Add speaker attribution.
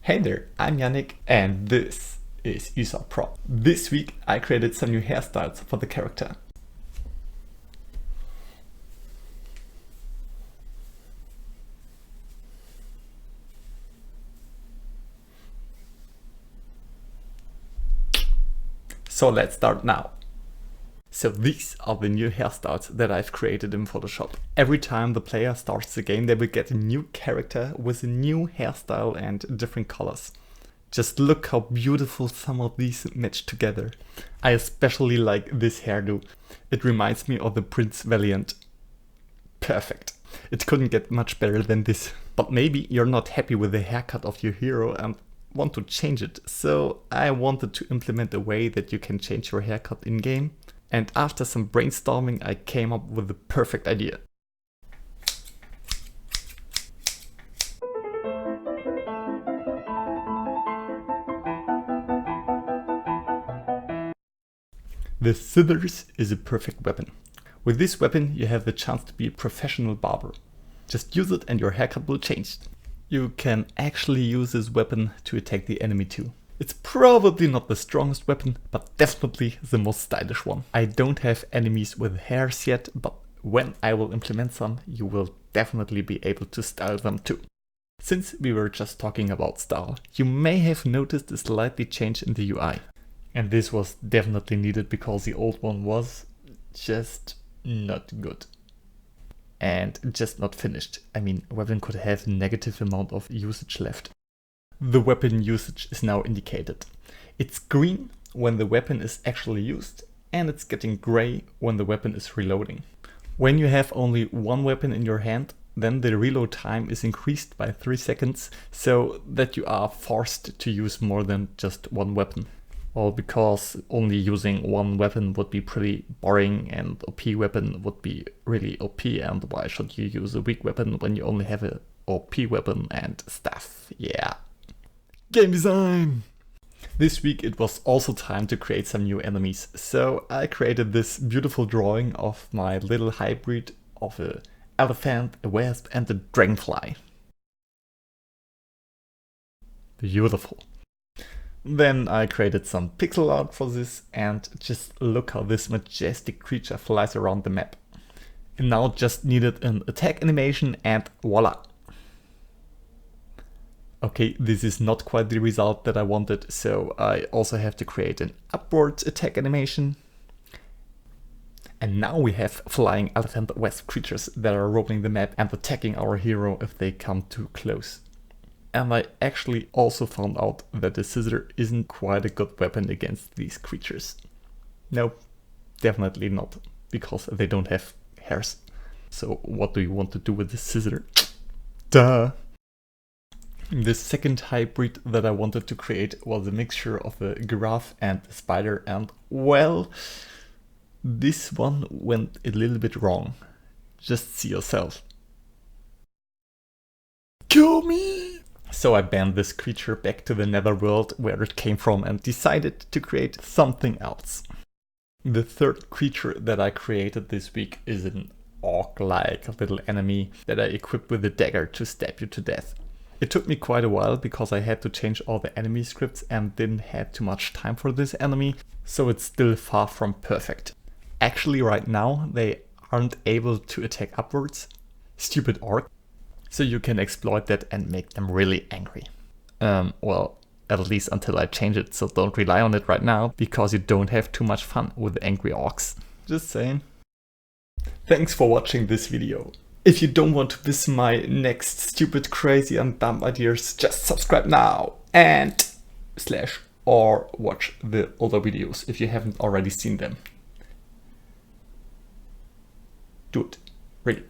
Speaker 1: Hey there, I'm Yannick and this is Isa Pro. This week I created some new hairstyles for the character. So let's start now. So these are the new hairstyles that I've created in Photoshop. Every time the player starts the game, they will get a new character with a new hairstyle and different colors. Just look how beautiful some of these match together. I especially like this hairdo. It reminds me of the Prince Valiant. Perfect. It couldn't get much better than this. But maybe you're not happy with the haircut of your hero and want to change it. So I wanted to implement a way that you can change your haircut in-game. And after some brainstorming, I came up with the perfect idea. The scissors is a perfect weapon. With this weapon, you have the chance to be a professional barber. Just use it and your haircut will change. You can actually use this weapon to attack the enemy too. It's probably not the strongest weapon, but definitely the most stylish one. I don't have enemies with hairs yet, but when I will implement some, you will definitely be able to style them too. Since we were just talking about style, you may have noticed a slightly change in the UI. And this was definitely needed because the old one was just not good. And just not finished. I mean, a weapon could have a negative amount of usage left. The weapon usage is now indicated. It's green when the weapon is actually used, and it's getting gray when the weapon is reloading. When you have only one weapon in your hand, then the reload time is increased by 3 seconds, so that you are forced to use more than just one weapon. Well, because only using one weapon would be pretty boring and OP weapon would be really OP, and why should you use a weak weapon when you only have a OP weapon and stuff, yeah. Game design! This week it was also time to create some new enemies, so I created this beautiful drawing of my little hybrid of an elephant, a wasp and a dragonfly. Beautiful. Then I created some pixel art for this, and just look how this majestic creature flies around the map. And now just needed an attack animation and voila! Okay, this is not quite the result that I wanted, so I also have to create an upwards attack animation. And now we have flying elephant wasp creatures that are roaming the map and attacking our hero if they come too close. And I actually also found out that the scissor isn't quite a good weapon against these creatures. Nope, definitely not, because they don't have hairs. So what do you want to do with the scissor? Duh! The second hybrid that I wanted to create was a mixture of a giraffe and a spider, and well, this one went a little bit wrong. Just see yourself. Kill me! So I banned this creature back to the netherworld where it came from and decided to create something else. The third creature that I created this week is an orc-like little enemy that I equipped with a dagger to stab you to death. It took me quite a while because I had to change all the enemy scripts and didn't have too much time for this enemy, so it's still far from perfect. Actually right now they aren't able to attack upwards. Stupid orc. So you can exploit that and make them really angry. Well, at least until I change it, so don't rely on it right now, because you don't have too much fun with angry orcs. Just saying. Thanks for watching this video. If you don't want to miss my next stupid, crazy and dumb ideas, just subscribe now and or watch the older videos if you haven't already seen them. Do it. Really.